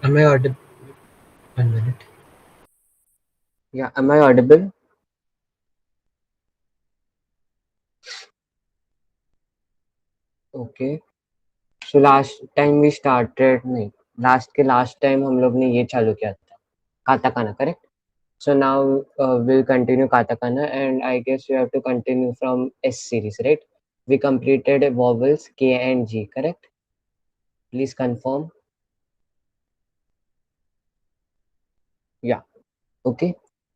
Am I audible? 1 minute. Yeah, am I audible? Okay. So last time we started नहीं, last time हम लोग ने ये चालू किया था, katakana, correct? So now we'll continue katakana, and I guess you have to continue from S series, right? We completed vowels K and G, correct? Please confirm. Yeah. Okay.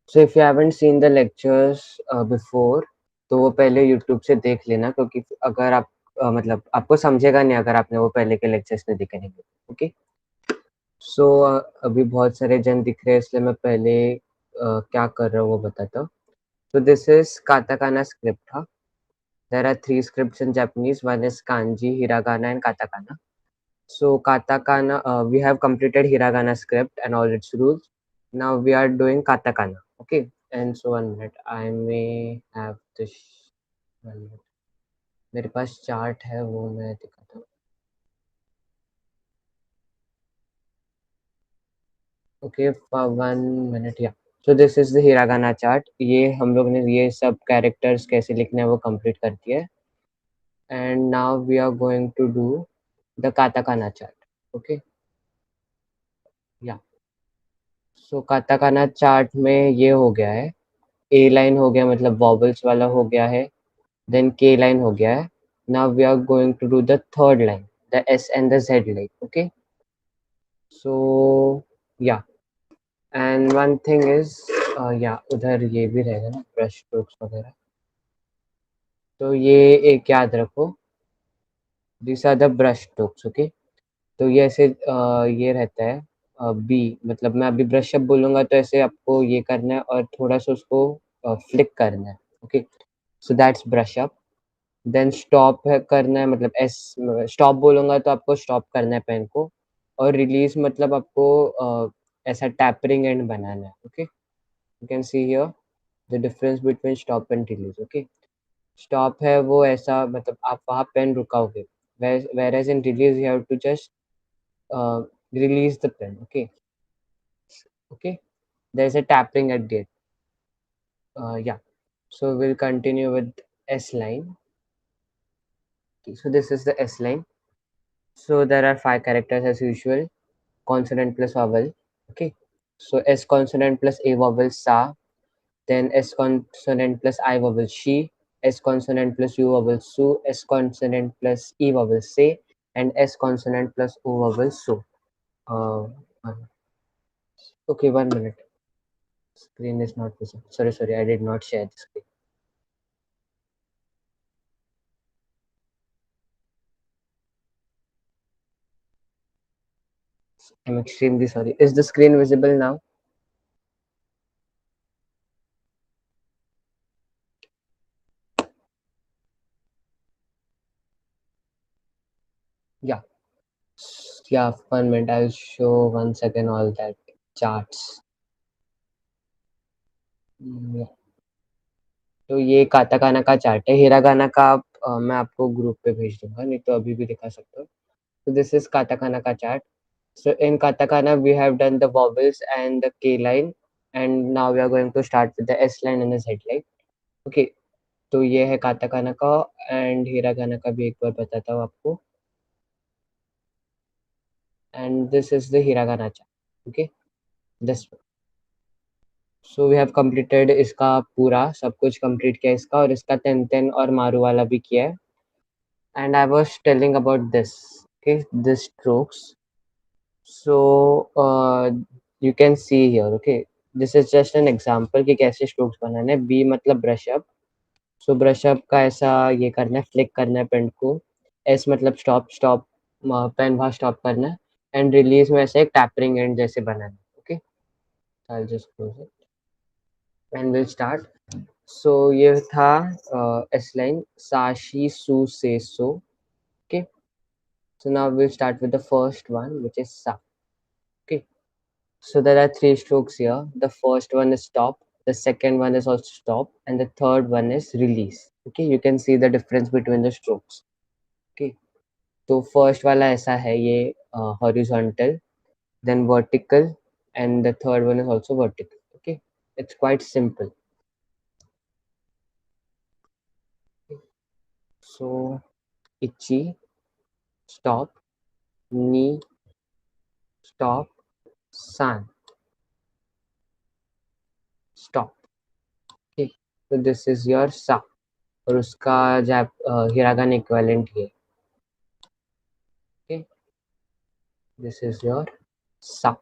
So if you haven't seen the lectures before, तो वो पहले YouTube से देख लेना, क्योंकि अगर आप मतलब आपको समझेगा नहीं अगर आपने वो पहले के लेक्चर्स नहीं देखे रहेंगे। ओके। सो अभी बहुत सारे जन दिख रहे हैं, इसलिए मैं पहले क्या कर रहा हूँ वो बताता हूँ। So this is katakana script, huh? There are 3 scripts in Japanese. One is kanji, hiragana, and katakana. So katakana, we have completed hiragana script and all its rules. Now we are doing katakana. Okay. And so 1 minute, I may have this 1 minute. मेरे पास chart है वो मैं दिखाता हूँ. Okay, for 1 minute, yeah. So this is the hiragana chart. ये हम लोग ने ये सब characters कैसे लिखने हैं वो complete कर दिया है. And now we are going to do the katakana chart. Okay. Yeah. So katakana chart में ये हो गया है, ए लाइन हो गया मतलब वॉवल्स वाला हो गया है, देन के लाइन हो गया है. Now we are going to do the third line, the S and the Z line. Okay. So yeah, and one thing is, या उधर ये भी रहेगा ना ब्रश स्ट्रोक्स वगैरह, तो ये एक याद रखो, this are the brush strokes. Okay. तो ये ऐसे ये रहता है बी, मतलब मैं अभी ब्रश अप बोलूँगा तो ऐसे आपको ये करना है और थोड़ा सा उसको फ्लिक करना है. Okay. So that's brush up. Then stop है करना है, मतलब एस, स्टॉप बोलूँगा तो आपको स्टॉप करना है पेन को, और रिलीज़ मतलब आपको ऐसा टैपरिंग एंड बनाना है. Okay. You can see here the difference between stop and release. Okay. Stop है वो ऐसा, मतलब आप वहाँ pen रुकाओगे, whereas in release you have to just release the pen. Okay. Okay. There's a tapping at the end. Yeah. So we'll continue with S line. Okay, so this is the S line. So there are 5 characters as usual. Consonant plus vowel. Okay. So S consonant plus A vowel sa. Then S consonant plus I vowel she. S consonant plus U vowel su. S consonant plus E vowel se. And S consonant plus O vowel so. Uh, okay, 1 minute. Screen is not visible. Sorry, I did not share the screen. I'm extremely sorry. Is the screen visible now? Yeah. Yeah, 1 minute. I'll show once again all that charts. Yeah. तो ये katakana का chart है. Hiragana का मैं आपको group पे भेज दूंगा, नहीं तो अभी भी दिखा सकता हूँ. So this is katakana ka chart. So in katakana we have done the vowels and the K line, and now we are going to start with the S line and the Z line. Okay. तो ये है katakana का, and hiragana का भी एक बार बताता हूँ आपको. And this is the hiragana chart. Okay. This one. So we have completed इसका पूरा सब कुछ complete किया इसका, और इसका तेन और मारू वाला भी किया है. And I was telling about this. Okay, this strokes. So you can see here. Okay, this is just an example कि कैसे strokes बनाने हैं. B मतलब brush up. So brush up का ऐसा ये करना है, flick करना है पेन को. S मतलब stop पेन वहाँ stop करना है. And release में ऐसे एक tapering end जैसे बनाना है. Okay, I'll just close it and we'll start. So ये था S line, साशी सु से सो. Okay. So now we'll start with the first one, which is sa. Okay. So there are 3 strokes here. The first one is stop. The second one is also stop, and the third one is release. Okay. You can see the difference between the strokes. Okay. तो first वाला ऐसा है, ये horizontal. then vertical, and the third one is also vertical. Okay, it's quite simple. So ichi, stop, ni, stop, san, stop. Okay, so this is your sa, और उसका hiragana equivalent ये. Okay, this is your sa.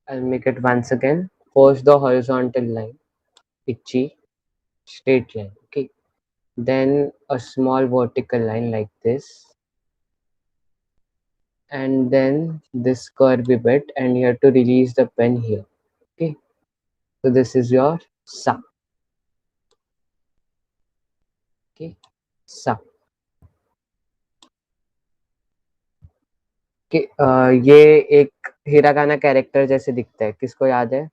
I'll make it once again. First the horizontal line, ichi, straight line. Okay, then a small vertical line like this, and then this curvy bit, and you have to release the pen here. Okay, so this is your sa. Okay, sa. Okay, ये एक hiragana character जैसे दिखता है. किसको याद है?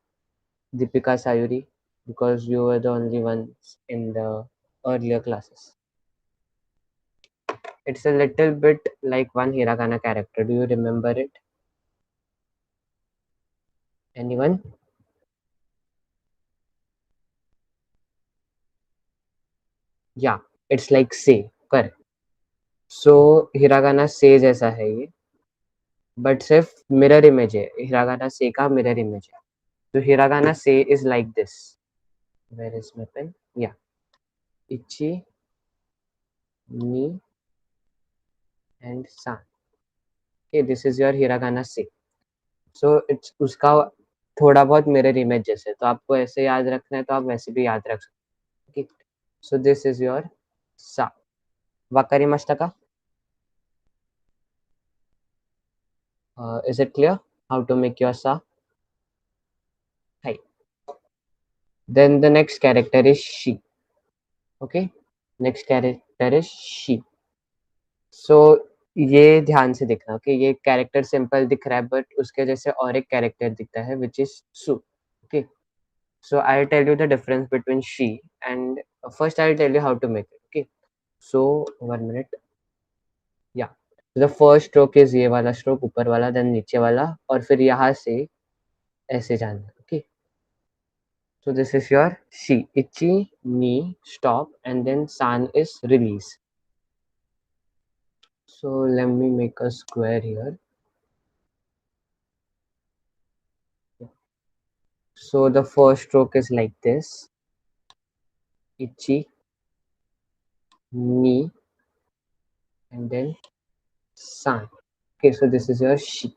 Deepika Sayuri, because you were the only ones in the earlier classes. It's a little bit like one hiragana character. Do you remember it? Anyone? Yeah, it's like say. Correct. So hiragana से जैसा है ये, but सिर्फ mirror image है. Hiragana से का mirror image है. तो हिरागाना से is like this. Where is my pen? Yeah इची, नी एंड सान. Okay, this is your hiragana से. सो इट्स उसका थोड़ा बहुत मिरर इमेज जैसे. तो आपको ऐसे याद रखना है तो आप वैसे भी याद रख सकते. सो दिस इज योर सा. वाकारिमाशिता का? Is it clear how to make your sa? Hi. Then the next character is she. Okay, next character is she. So ये ध्यान से देखना. ओके, ये कैरेक्टर सिंपल दिख रहा है बट उसके जैसे और एक कैरेक्टर दिखता है विच इज सु. Okay, so I'll tell you the difference between she and first I'll tell you how to make it. Okay, so 1 minute. Yeah, the first stroke is ये वाला stroke ऊपर वाला, then नीचे वाला, और फिर यहाँ से ऐसे जाना. Okay, so this is your she. Ichi, ni, stop, and then san is release. So let me make a square here. So the first stroke is like this. Ichi, ni, and then san. Okay, so this is your she.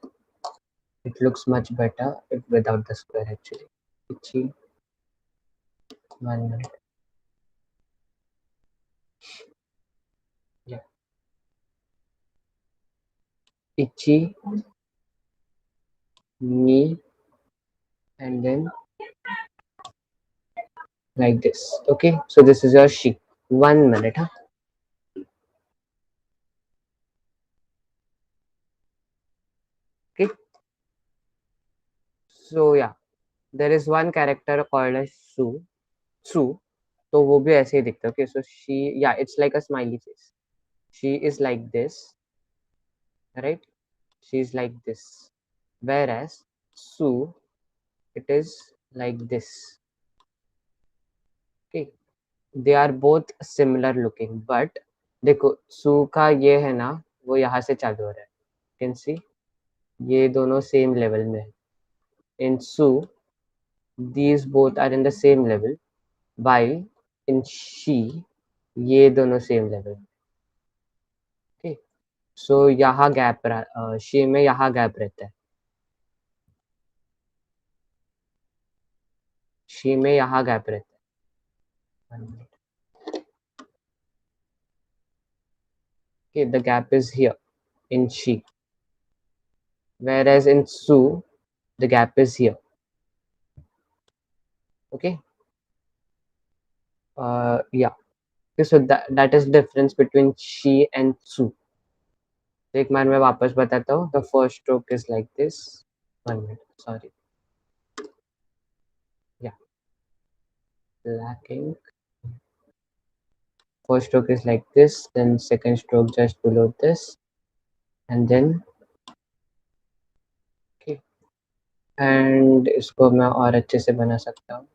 It looks much better without the square actually. Ichi, 1 minute. Yeah. Ichi, ni, and then like this. Okay, so this is your she. 1 minute, huh? Okay. So yeah, there is one character called as Su. तो वो भी ऐसे ही दिखता है. Okay, so she, yeah, it's like a smiley face. She is like this, right? She is like this. Whereas Su, it is like this. Okay, they are both similar looking, but देखो Su का ये है ना, वो यहाँ से चालू हो रहा है. You can see ये दोनों same level में है. In Su, these both are in the same level, while in She, ये दोनों same level. Okay, so यहाँ गैप शी में यहाँ गैप रहता है. शी में यहाँ गैप रहता है. 1 minute. Okay, the gap is here in she, whereas in Su, the gap is here. Okay. Yeah. Okay, so that is difference between she and Su. एक बार मैं वापस बताता हूँ. The first stroke is like this. 1 minute. Sorry. Yeah. Black ink. first stroke is like this, then second stroke just below this, and then okay. And इसको मैं और अच्छे से बना सकता हूँ.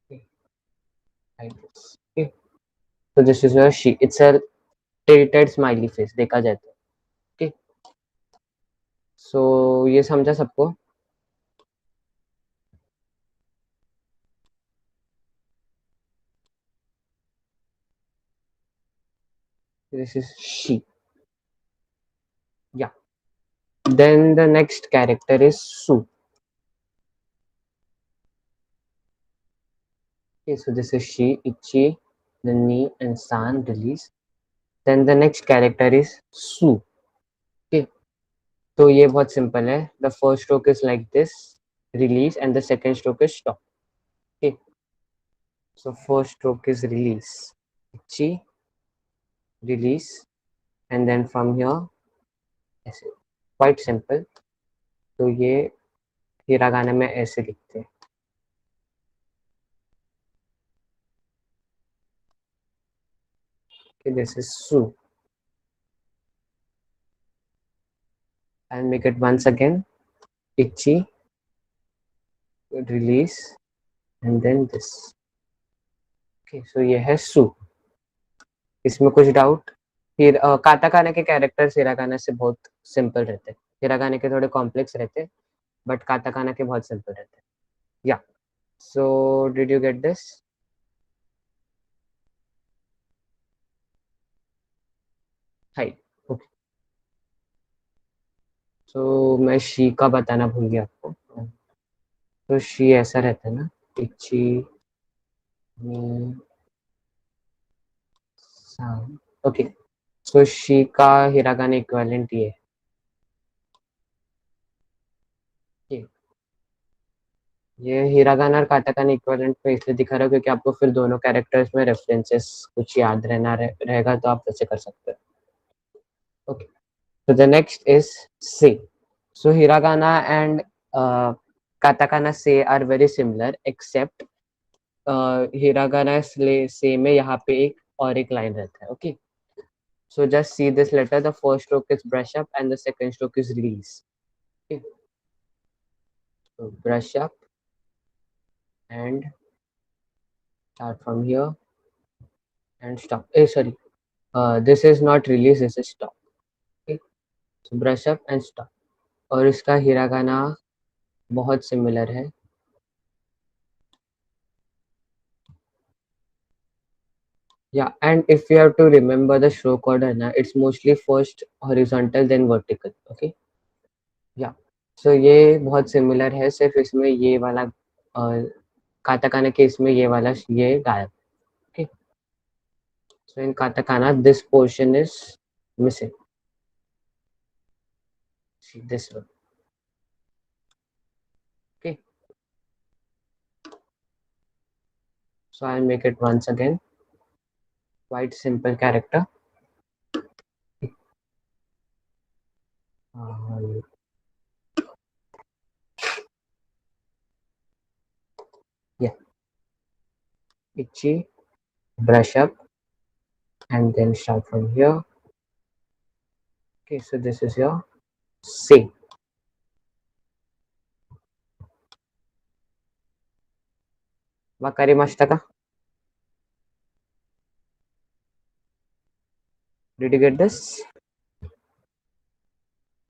Okay, like this. Okay, so this is your she. It's a tilted smiley face. देखा जाए तो. Okay, so ये समझा सबको? This is she. Yeah. Then the next character is Su. Okay, so this is she, Ichi, then Ni, and San, release. Then the next character is Su. Okay, तो ये बहुत simple है. The first stroke is like this, release, and the second stroke is stop. Okay, so first stroke is release, Ichi, release, and then from here, ऐसे. Quite simple. तो ये hiragana में ऐसे लिखते हैं. Okay, this is Su. I'll make it once again. Ichi, release, and then this. Okay, so ये है Su. इसमें कुछ डाउट? फिर काताकाना के कैरेक्टर्स हिरागाना से बहुत सिंपल रहते हैं. हिरागाना के थोड़े कॉम्प्लेक्स रहते हैं, बट काताकाना के बहुत सिंपल रहते हैं. Yeah so did you get this? Hi. Okay, so मैं शी का बताना भूल गया आपको. तो शी ऐसा रहता है ना, इची मी सान. ओके, सो शी का हिरागाना इक्विवेलेंट ये है. ये हिरागाना और काताकाना इक्विवेलेंट पे इसलिए दिखा रहा है क्योंकि आपको फिर दोनों कैरेक्टर्स में रेफरेंसेस कुछ याद रहेगा तो आप वैसे कर सकते हो. Okay, so the next is say. So hiragana and katakana say are very similar except hiragana say में यहाँ पे एक और एक line रहता है. Okay, so just see this letter. The first stroke is brush up and the second stroke is release. Okay, so brush up and start from here and stop. Sorry, this is not release, this is stop. Okay, so brush up and stop. और इसका hiragana बहुत similar है. Yeah, and if you have to remember the stroke order, na, it's mostly first horizontal then vertical. Okay, yeah. So ये बहुत similar है, सिर्फ इसमें ये वाला काताकाना के इसमें ये वाला ये गायब. Okay, so in katakana this portion is missing. See this one. Okay, so I'll make it once again. Quite simple character. Yeah, itchy, brush up, and then start from here. Okay, so this is your say. Wakarimashita ka? Did you get this?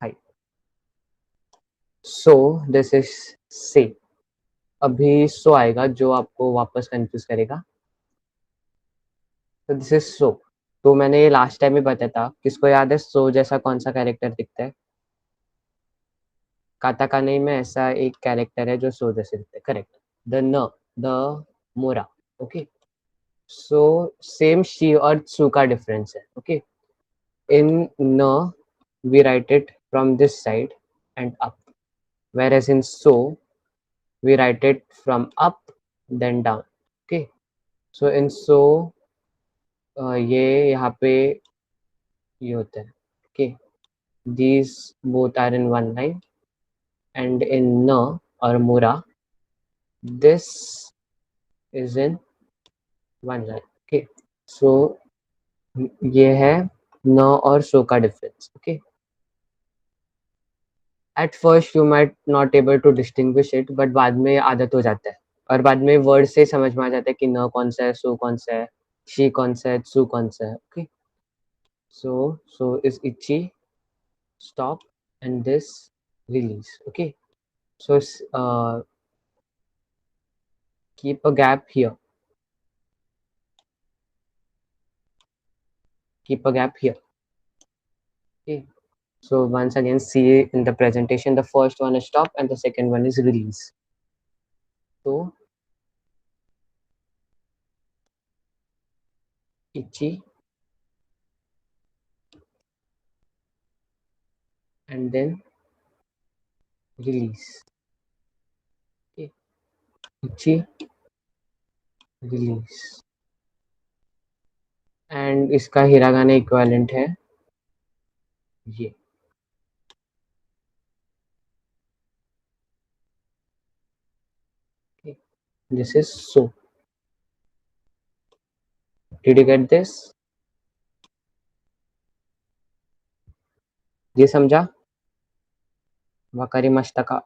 Hi. So this is say. अभी सो आएगा जो आपको वापस confuse करेगा. तो this is so. तो मैंने ये लास्ट टाइम ही बताया था. किसको याद है सो जैसा कौन सा कैरेक्टर दिखता है? काताकाना में ऐसा एक कैरेक्टर है जो सो जैसे दिखता है. करेक्ट. द मोरा. ओके, सो सेम शी और सू का डिफरेंस है. ओके, इन न we write it from this side and up, whereas in so we write it from up then down. Okay, so in so ये यहाँ पे ये होता है. Okay, these both are in one line, and in na or mura This is in one line. Okay. So ये है न और सो का difference. Okay. At first you might not able to distinguish it, but बाद में आदत हो जाता है और बाद में वर्ड से समझ में आ जाता है कि न कौन सा है, सो कौन सा है, शी कौन सा है, सू कौन सा है. Okay. So is itchy, stop, and this release. Okay. So keep a gap here. Keep a gap here. Okay. So once again, see in the presentation, the first one is stop and the second one is release. So itchy and then release. Okay. Itchy, release. And इसका hiragana equivalent है ये. Okay. This is so. Did you get this? ये समझा? वकारिमाशिता का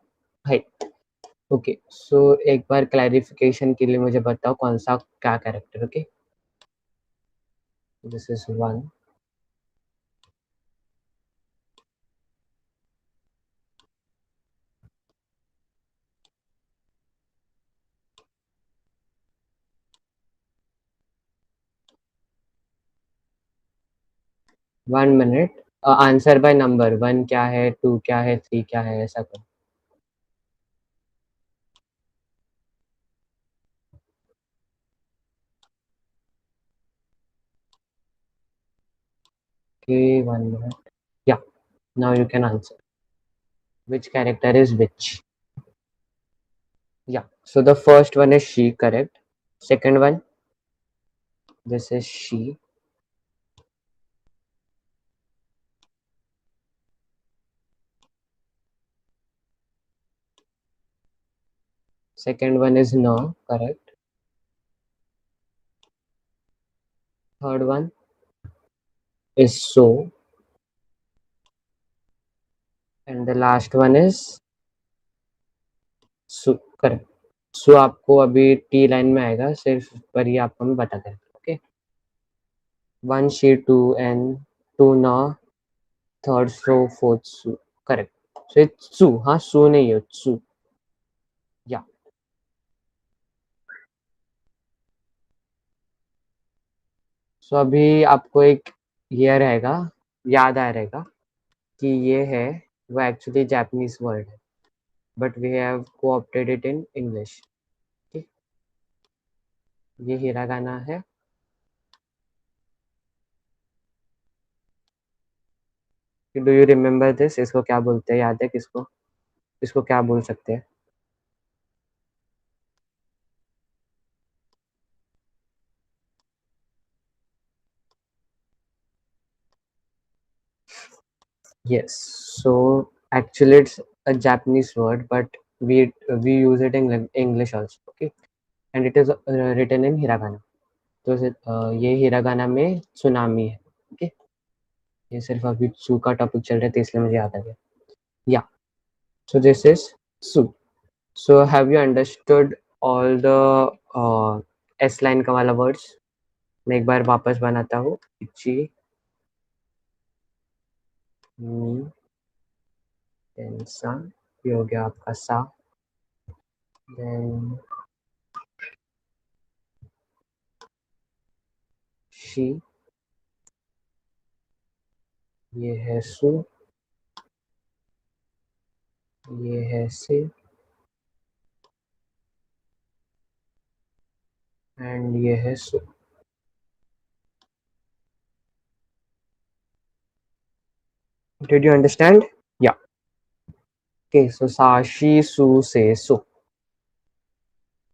है. Okay. सो एक बार clarification के लिए मुझे बताओ कौन सा क्या character. Okay. This is 1. One minute. Answer by number. 1 क्या है, 2 क्या है, 3 क्या है, ऐसा करो. Okay, 1 minute. Yeah, now you can answer. Which character is which? Yeah, so the first one is she, correct. Second one, this is she. Second one is no, correct. Third one is so. And the last one is su, correct. So आपको अभी T line में आएगा, सिर्फ पर ये आपको मैं बता दें. Okay. 1 she, 2 and 2 no, third so, fourth su, correct. So it's su. हाँ, su नहीं है, su. Yeah. So अभी आपको एक ये रहेगा, याद आ रहेगा कि ये है वो एक्चुअली जापानीज वर्ड है, but we have coopted it in English. ठीक. ये हिरागाना है. Do you remember this? इसको क्या बोलते हैं, याद है किसको? इसको क्या बोल सकते हैं? Yes. So actually it's a Japanese word, but we use it in English also. Okay. And it is written in hiragana. तो ये हिरागाना में सुनामी है. ओके. ये सिर्फ अभी सू का टॉपिक चल रहा है तो इसलिए मुझे याद आ गया. Yeah. So this is su. So have you understood all the S line का वाला वर्ड्स? मैं एक बार वापस बनाता हूँ. इची, मी, देन सा. ये हो गया आपका सा. Then shi. ये है सू. ये है से. एंड ये है सू. Did you understand? Yeah. Okay, so sa, she, su, se, so.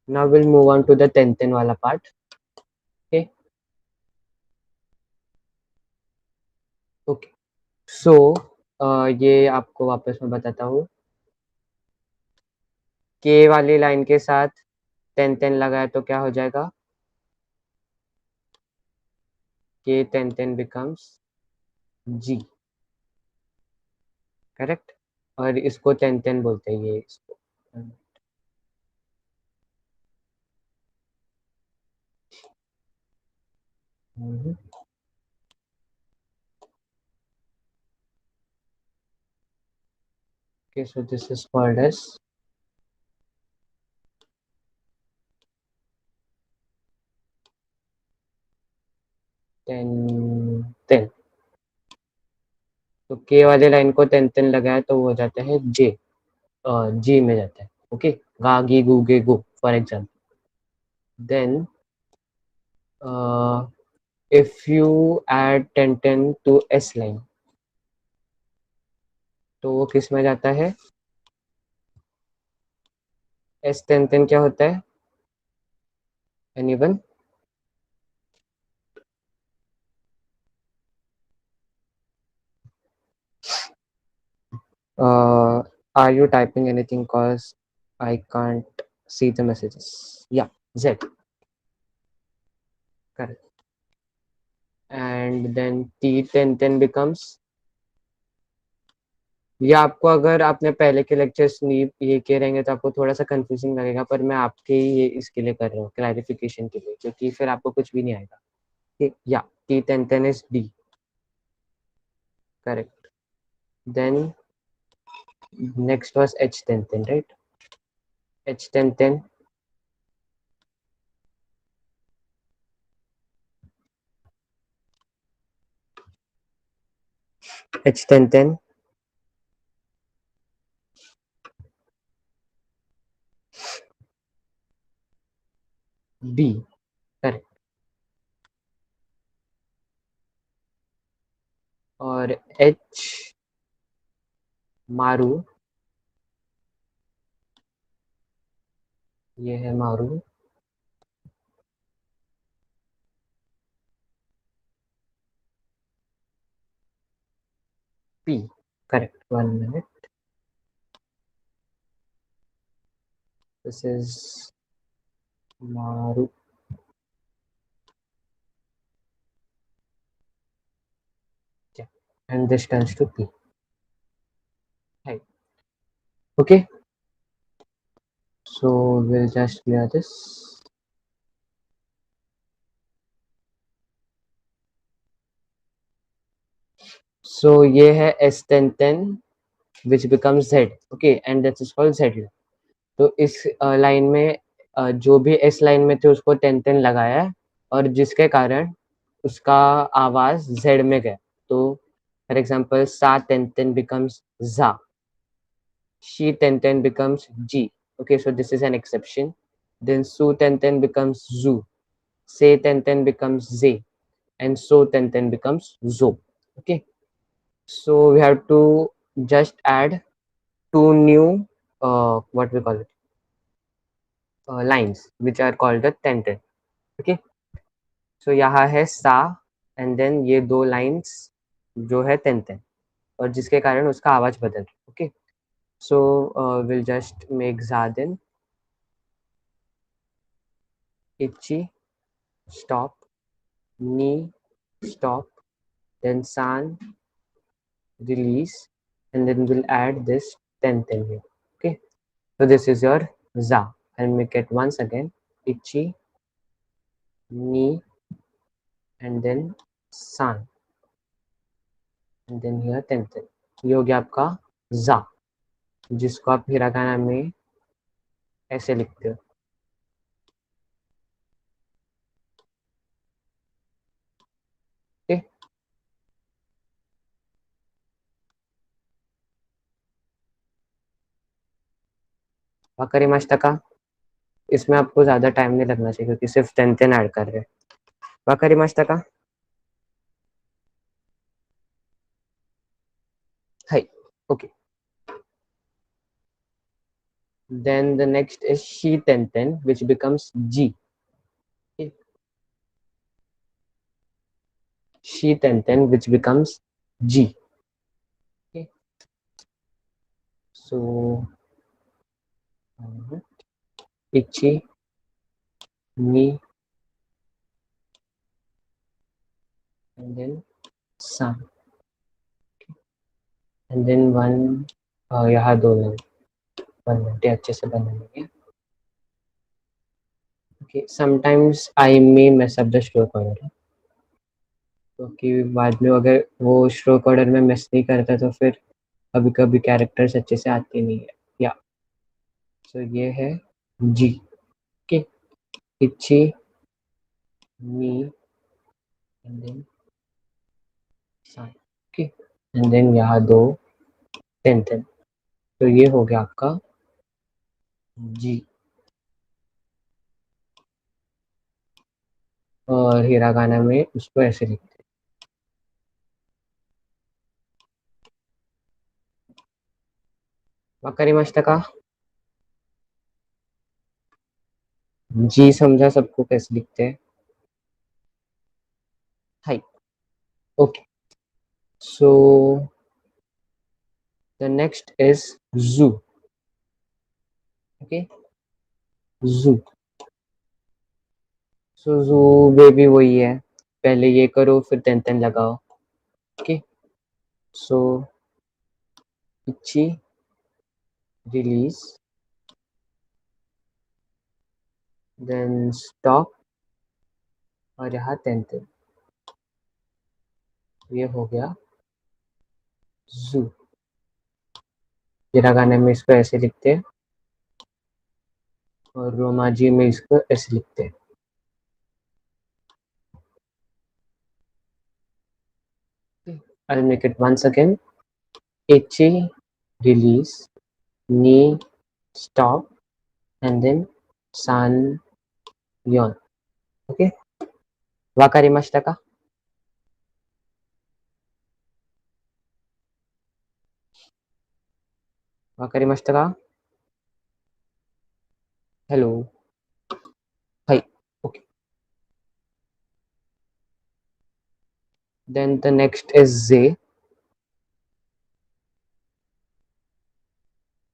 Now we'll move on to the tenten wala part. Okay. Okay. So ये आपको वापस मैं बताता हूँ. के वाली लाइन के साथ 10 10 लगाए तो क्या हो जाएगा, k 10 10 becomes g, करेक्ट। और इसको 10 10 बोलते हैं, ये इसको। Okay, so this is called as 10 10। तो k वाले लाइन को 10 10 लगाए तो वो हो जाता है j, g में जाता है। ओके, गा गी गू गे गो for example. Then if you add 10 10 to s line, तो वो किस में जाता है, s 10 10 क्या होता है, anyone? Are you typing anything, cause I can't see the messages? Yeah, z, correct. And then t 10 10 becomes, ये आपको अगर आपने पहले के लेक्चर्स नहीं ये किए रहेंगे तो आपको थोड़ा सा कंफ्यूजिंग लगेगा, पर मैं आपके ये इसके लिए कर रहा हूँ, क्लैरिफिकेशन के लिए, क्योंकि फिर आपको कुछ भी नहीं आएगा। ठीक, या t 10 10 is d, correct. Then next was h 10 10, right? h 10 10, h 10 10, b, correct. और h मारू, ये है मारू, p, correct. 1 minute, this is maru, yeah. And this turns to p. Right. Okay, so we'll just clear this. So ये है s 10 10 which becomes z, okay, and that is called z. तो इस line में जो भी s line में थे उसको 10 10 लगाया है, और जिसके कारण उसका आवाज z में गया। तो फॉर एग्जाम्पल सा 10 10 becomes za, she 10 10 becomes g, okay, so this is an exception. Then su 10 10 becomes zu, say 10 10 becomes ze, and so 10 10 becomes zo. Okay, so we have to just add two new what we call it, lines which are called the 10 10. Okay, so यहाँ है सा and then ये दो lines जो है 10 10, और जिसके कारण उसका आवाज बदल। Okay, so will just make जादिन itchy stop, knee stop, then san release, and then we'll add this 10 10 here. Okay, so this is your za. I'll make it once again, itchy, knee, and then san, and then here 10 10. ये हो गया आपका za, जिसको आप hiragana में ऐसे लिखते हो। Okay, वाकारिमाशिता का, इसमें आपको ज्यादा टाइम नहीं लगना चाहिए क्योंकि सिर्फ 10 10 ऐड कर रहे हैं। वाकारिमाशिता का, हाय, okay. Then the next is she 10 10 which becomes g. Okay. She 10 10 which becomes g. Okay, so itchy ni, and then san, and then one, यहाँ 2 लाइन 1 मिनट ये अच्छे से बना लेंगे. Okay, sometimes I may mess up the stroke order. क्योंकि बाद में अगर वो स्ट्रोक ऑर्डर में मिस नहीं करता तो फिर कभी कभी कैरेक्टर्स अच्छे से आते नहीं है. या सो ये है जी. ओके, इच्छी, नी, एंड देन सान. ओके, एंड देन यहाँ 2 10. तो ये हो गया आपका जी. और हिरागाना में उसको ऐसे लिखते हैं. वकारिमाशिता का जी समझा सबको कैसे लिखते हैं. High. Okay, so the next is जू. ओके, जू. सो जू बेबी वही है, पहले ये करो फिर तेन लगाओ. ओके, सो इच्छी, रिलीज, देन स्टॉप, और यहाँ तेन. ये हो गया जू. हिरागाना में इसको ऐसे लिखते हैं और रोमाजी में इसको ऐसे लिखते हैं. I'll make it once again. Ichi, release, ni, stop, and then san, yon. Okay? Wakarimashita ka? Wakarimashita ka? Hello. Hi. Okay. Then the next is ze.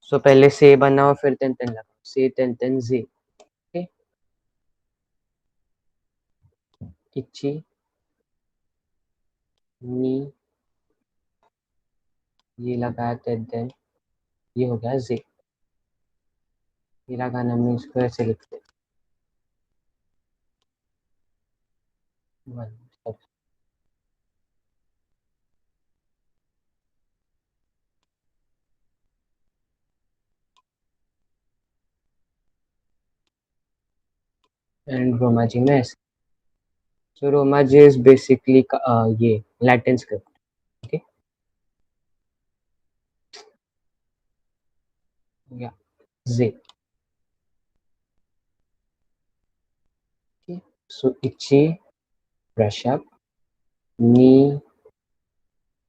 So पहले से बनाओ फिर तेन लगाओ. से तेन ze. Okay? Ichi, ni, ये लगाया तेन, ये हो गया जे. हिरागाना में इसको ऐसे लिखते हैं. एंड रोमाजी में ऐसे. So Romaji is basically ये Latin script. Okay. Yeah. Z. Okay. So Ichi, brush up, ni,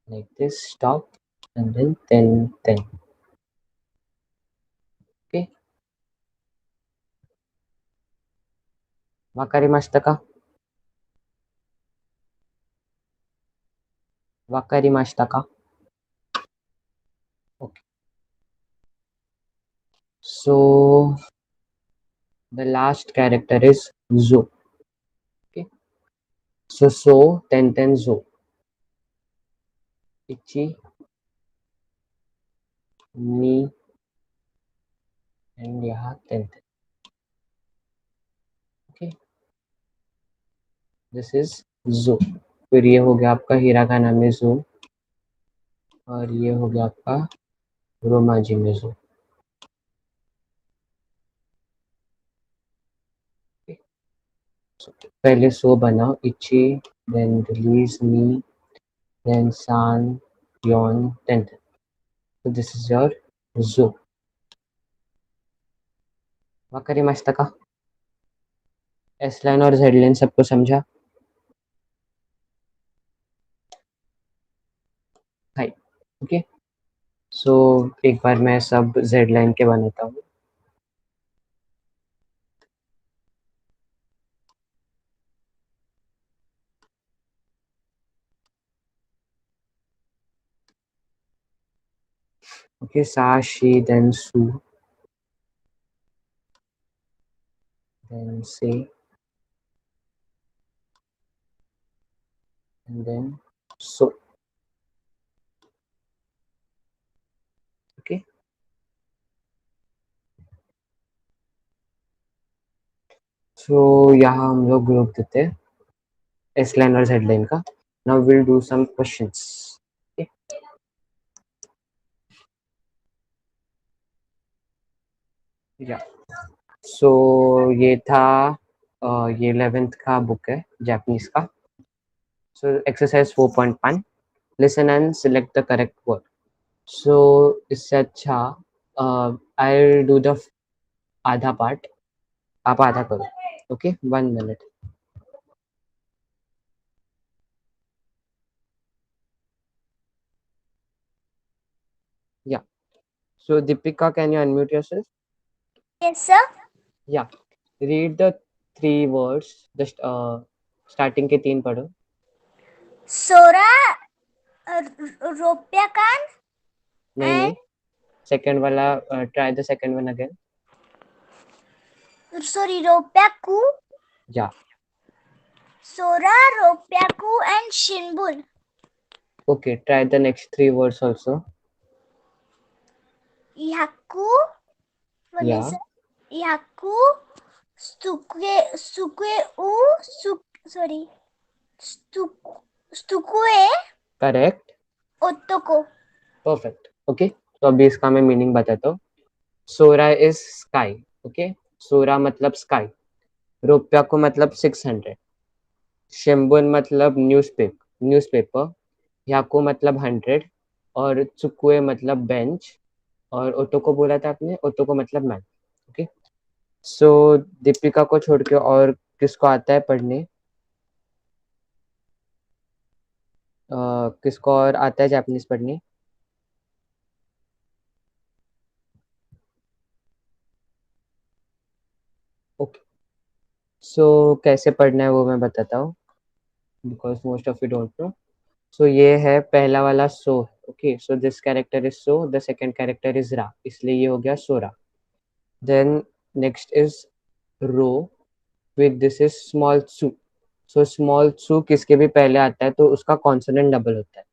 like this, stop, and then ten. Okay. Wakarimashita ka? Wakarimashita ka? Okay. So the last character is Zo. Okay. So ten Zo. Ichi, ni, and यहाँ ten. Okay. This is Zo. फिर ये हो गया आपका hiragana में Zo, और ये हो गया आपका रोमाजी में Zo. पहले सो बनाओ. इची, देन रिलीज, नी, देन सान, yon, then. So this is your zo. वकारिमाशिता का? एस लाइन और जेड लाइन सबको समझा? हाय. ओके, सो एक बार मैं सब जेड लाइन के बनाता हूँ. ओके, सा, शी, देन सू, देन से, and then so. Okay. So यहाँ हम लोग ग्रुप देते हैं S line और Z line का. Now we'll do some questions. Okay. Yeah. So ये था ये 11th का बुक है जापानीज का. So exercise 4.1 listen and select the correct word. So इससे अच्छा I'll do the आधा part. आप आधा करो. Okay, 1 minute. Yeah. So Deepika, can you unmute yourself? Yes, sir. Yeah. Read the 3 words. Just starting के 3 पढ़ो. सोरा रुपया कान नहीं. Second वाला try the second one again. sorry रुपयाकू Yeah. Zorah रुपयाकू and Shinbun. Okay. Try the next 3 words also. Yaku. What Yeah. is it? Yaku. Sorry. Stukue. Correct. Otoko. Perfect. Okay. तो अभी इसका मैं meaning बताता हूँ. सोरा इज स्काई. ओके. सोरा मतलब sky. रुपया को मतलब 600. शिम्बुन मतलब न्यूज़पेपर. याको मतलब 100 और चुकुए मतलब बेंच और ओटोको बोला था आपने. ओटोको मतलब मैन. ओके. सो दीपिका को छोड़ के और किसको आता है पढ़ने? किसको और आता है जापानीज पढ़ने? ओके. सो कैसे पढ़ना है वो मैं बताता हूँ because most of you don't know. So ये है पहला वाला सो. Okay. So this character is सो. द सेकंड कैरेक्टर इज रा. इसलिए ये हो गया सोरा. देन नेक्स्ट इज रो विद दिस इज स्मॉल सू. सो स्मॉल सू किसके भी पहले आता है तो उसका कॉन्सोनेंट डबल होता है.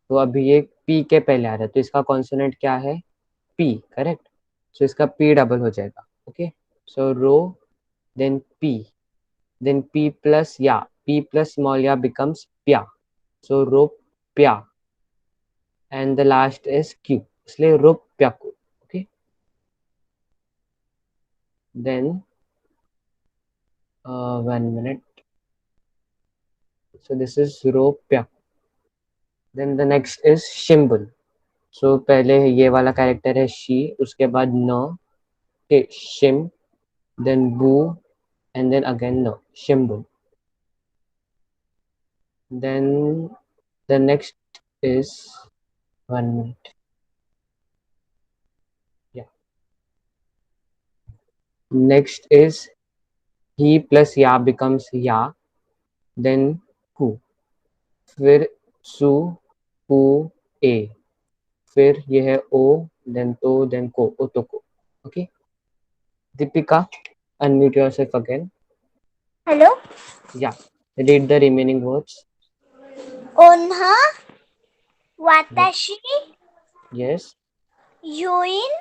तो अभी ये पी के पहले आ रहा है तो इसका कॉन्सोनेंट क्या है? पी. करेक्ट. सो इसका पी डबल हो जाएगा. ओके. सो रो then P then p plus ya. P plus small ya becomes pya. So ropya. And the last is q. इसलिए ropyaku. Okay. Then 1 minute. So this is ropyaku. Then the next is shimbun. So पहले ये वाला character है she. उसके बाद न. Okay. Shim. Then boo. And then again no. Shimbun. Then the next is 1 minute. Yeah. Next is he plus ya becomes ya. Then ku. फिर सु कु ए. फिर ये है ओ. देन तो देन को. ओतोको. Okay. Deepika, unmute yourself again. Hello. Yeah. Read the remaining words. Onha. Watashi. Yes. Yuin.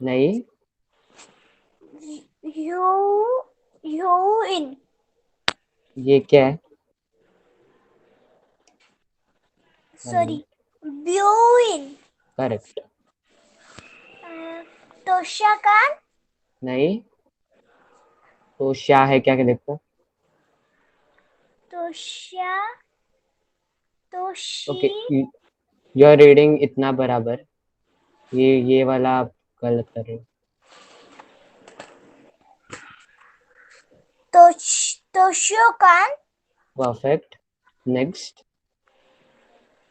नहीं. Yuin. ये क्या है? Sorry. Buin. करेक्ट. Toshakan. नहीं. तो क्या है? क्या क्या देखो. Tosha. Toshi. Okay. Your reading इतना बराबर. ये वाला आप गलत कर रहे हो. Toshiokan. परफेक्ट. नेक्स्ट.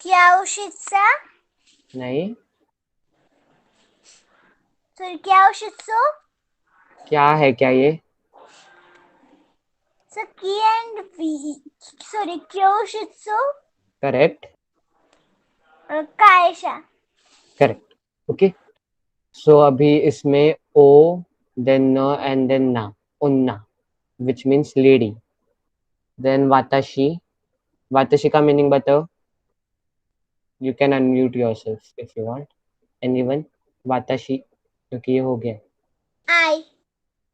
Kyaoshitsa. नहीं. Sorry, Kyaoshitsu. क्या है? क्या ये? So, Ki and V. Sorry, Kyoshitsu. Correct. Kaisha. Correct. Okay. So अभी इसमें ओ देन न एंड देन ना. उन्ना which means lady. Then watashi. वाताशी का मीनिंग बताओ. You can unmute yourself if you want. Anyone? वाताशी, क्योंकि ये हो गया. I.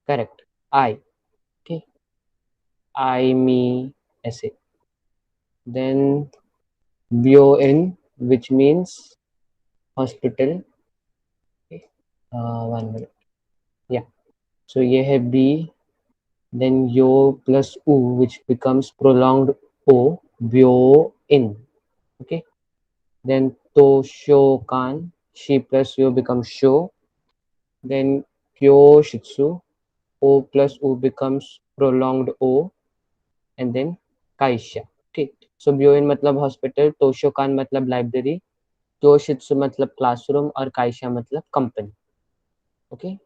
Correct. I. Okay. I मी ऐसे. देन ब्यो इन which means hospital. One minute. Yeah so ये है बी. then yo plus u which becomes prolonged o, byo in. Okay, then to shokan, she plus yo becomes sho. Then kyo shitsu, o plus u becomes prolonged o, and then kaisha. ठीक. so byo in मतलब hospital, तोशोकान मतलब library, क्योशित्सु मतलब classroom और काइशा मतलब company. Okay.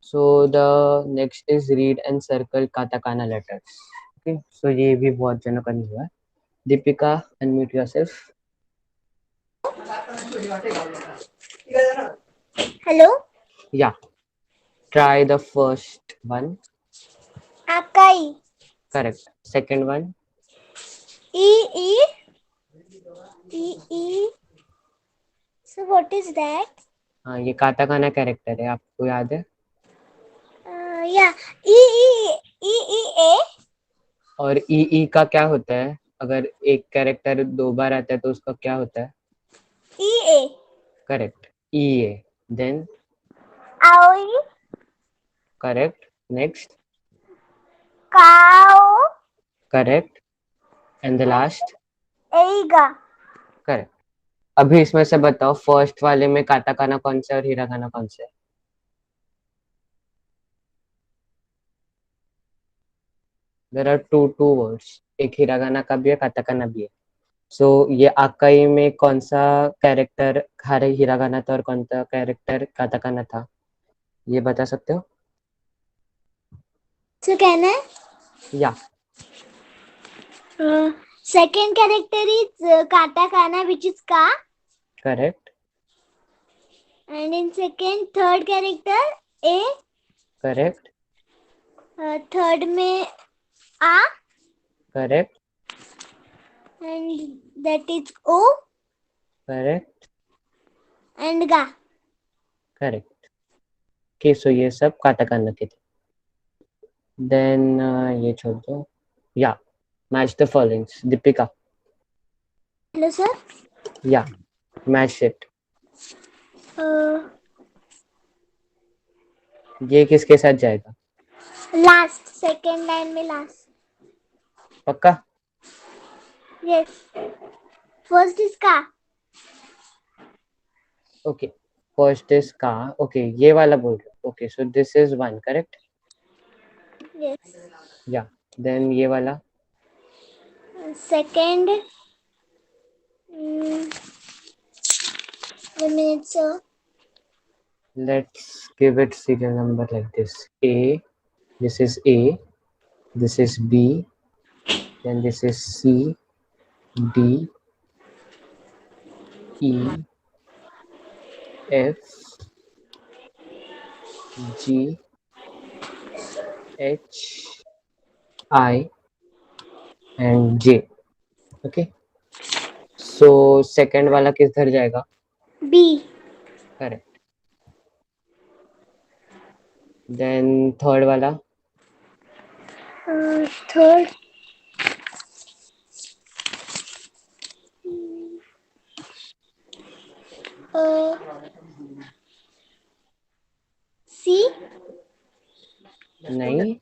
So the next is read and circle katakana letters. Okay, so ये भी बहुत जनों का नहीं हुआ है. Deepika, unmute yourself. Hello. Yeah, try the first one. Akai. Correct. Second one. E E E E. So what is that? हाँ, ये काताकाना कैरेक्टर है, आपको याद है. Yeah. E E E E A. और ई का क्या होता है? अगर एक कैरेक्टर दो बार आता है तो उसका क्या होता है? E A. Correct. E A. Then Aoi. Correct. Next. Cow. Correct. And the last. Eiga. Correct. अभी इसमें से बताओ फर्स्ट वाले में काताकाना कौन सा है और हिरागाना कौन सा है? There are two words. एक हिरागाना का भी है, काताकाना भी है. सो ये आकाई में कौन सा कैरेक्टर हरे हिरागाना था और कौन सा कैरेक्टर काताकाना था, ये बता सकते हो? So can I? या. Second character is katakana, which is ka. Correct. And in second, third character A. Correct. Third में A. Correct. And that is O. Correct. And ga. Correct. Okay, so ये सब katakana के थे. Then ये छोड़ दो. या match the followings. Deepika. Hello sir. या मैच इट. ये किसके साथ जाएगा? Last, second line में last. पक्का? Yes. First is ka. Okay. First is का. ओके, ये वाला बोल रहे हो. Okay, so this is one. Correct. Yes. या. देन ये वाला. Second. A minute sir. Let's give it serial number like this. A, this is A, this is B, then this is C, D, E, F, G, H, I, and J. Okay. So second वाला किधर जाएगा? B. Correct. Then third वाला. Third. C. नहीं.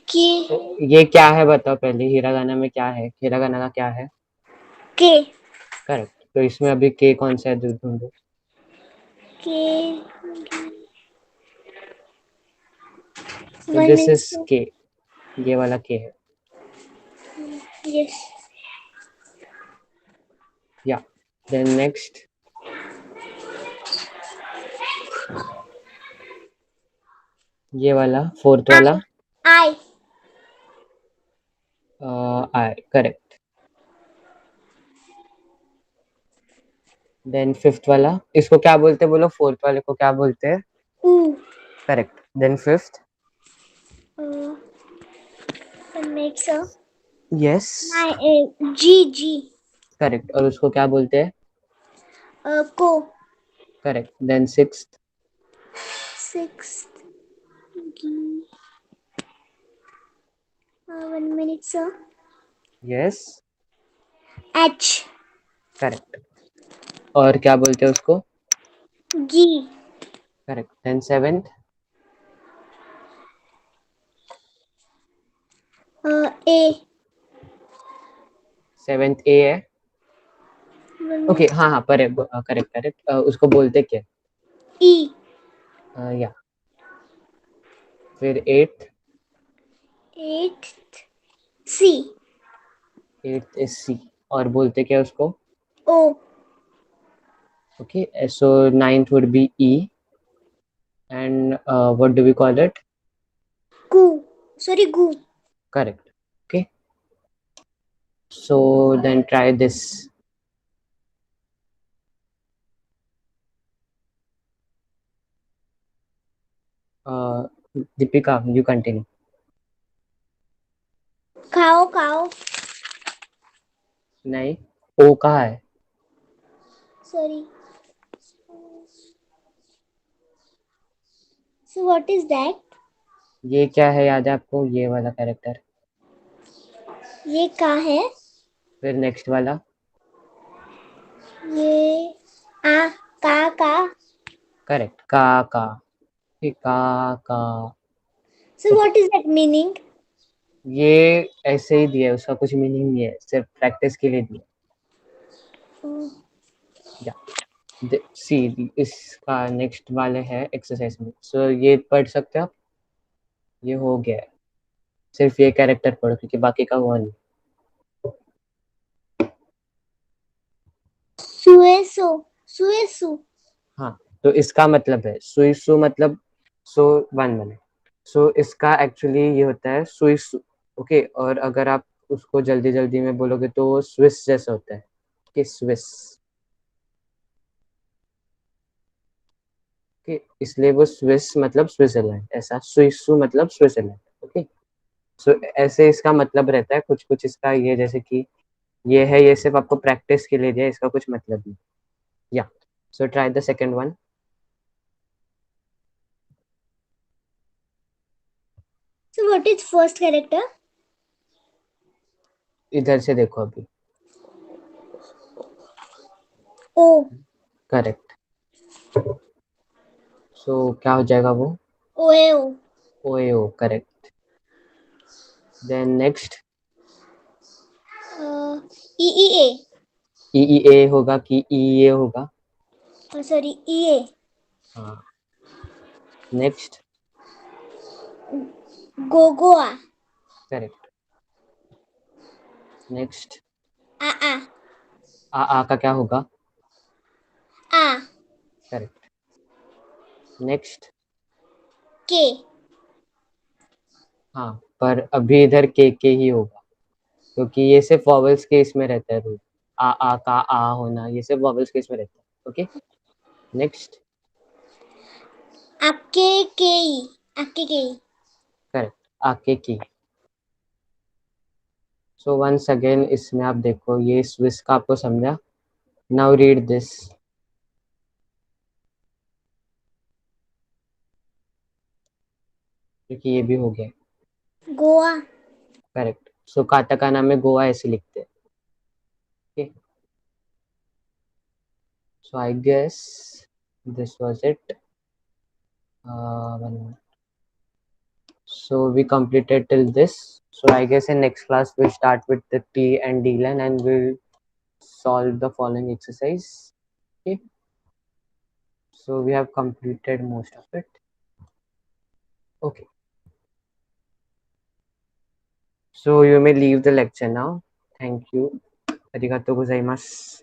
K. ये क्या है बताओ पहले. हिरागाना में क्या है? हिरागाना का क्या है? K. करेक्ट. तो इसमें अभी के कौन सा है ढूंढो. K. So this is K. ये वाला K है. Yes. Yeah. Then next. ये वाला फोर्थ वाला. I. I. Correct. Then fifth वाला. इसको क्या बोलते हैं बोलो. फोर्थ वाले को क्या बोलते हैं? U. Correct. Then fifth. One minute, sir. Yes. G. Correct. और उसको क्या बोलते हैं? को. Correct. Then sixth. Sixth. G. 1 minute, sir. Yes. H. Correct. और क्या बोलते हैं उसको? G. Correct. Then seventh. A. Seventh A है. ओके हाँ हाँ पर करेक्ट करेक्ट. उसको बोलते क्या? E. या. फिर eighth. Eighth. C. Eighth is C. और बोलते क्या उसको? O. Okay, so ninth would be E, and what do we call it? Gu. Sorry, Gu. Correct. Okay, so then try this. Deepika, you continue. Cow. नहीं, O कहाँ है? Sorry. So what is that? ये क्या है याद है आपको? ये वाला कैरेक्टर. ये का है? फिर नेक्स्ट वाला. ये आ का. करेक्ट. का. ठीक, का. So what is that meaning? ये ऐसे ही दिया है, उसका कुछ मीनिंग नहीं है, सिर्फ प्रैक्टिस के लिए दिया. या सी इसका नेक्स्ट वाले है एक्सरसाइज में. सो ये पढ़ सकते हो आप. ये हो गया है. सिर्फ ये कैरेक्टर पढ़ो क्योंकि बाकी का हुआ नहीं. सुएसु. हाँ, तो इसका मतलब है सुइसु मतलब. सो 1 मिनट. सो इसका एक्चुअली ये होता है सुइसु. ओके, और अगर आप उसको जल्दी जल्दी में बोलोगे तो वो स्विस जैसा होता है कि स्विस. ओके, इसलिए वो स्विस मतलब स्विट्जरलैंड, ऐसा सुइसु मतलब स्विट्जरलैंड. ओके, सो ऐसे इसका मतलब रहता है कुछ कुछ इसका. ये जैसे कि ये है, ये सिर्फ आपको प्रैक्टिस के लिए दिया, इसका कुछ मतलब नहीं. या so try the second one. So what is first character? इधर से देखो अभी. O. करेक्ट. सो क्या हो जाएगा वो? Oeo. ओएओ. करेक्ट. Then next. EEA. ईईए होगा कि ईए होगा? Sorry, EA. हाँ. Next. Gogoa. Correct. Next. A. आ का क्या होगा? A. करेक्ट. नेक्स्ट. K. हाँ, पर अभी इधर के ही होगा क्योंकि ये सिर्फ वॉवल्स के इसमें रहता है रूल. आ का आ होना ये सिर्फ वॉवल्स के इसमें रहता है. ओके. नेक्स्ट. Akekei. करेक्ट. आके की. सो वंस अगेन इसमें आप देखो, ये स्विस का आपको समझा. Now read this. क्योंकि ये भी हो गया. Goa. करेक्ट. सो काटाकाना में गोवा ऐसे लिखते हैं. Okay. So I guess this was it. So we completed till this. So I guess in next class we'll start with the T and D line and we'll solve the following exercise. Okay. So we have completed most of it. Okay. So you may leave the lecture now. Thank you. Arigatou gozaimasu.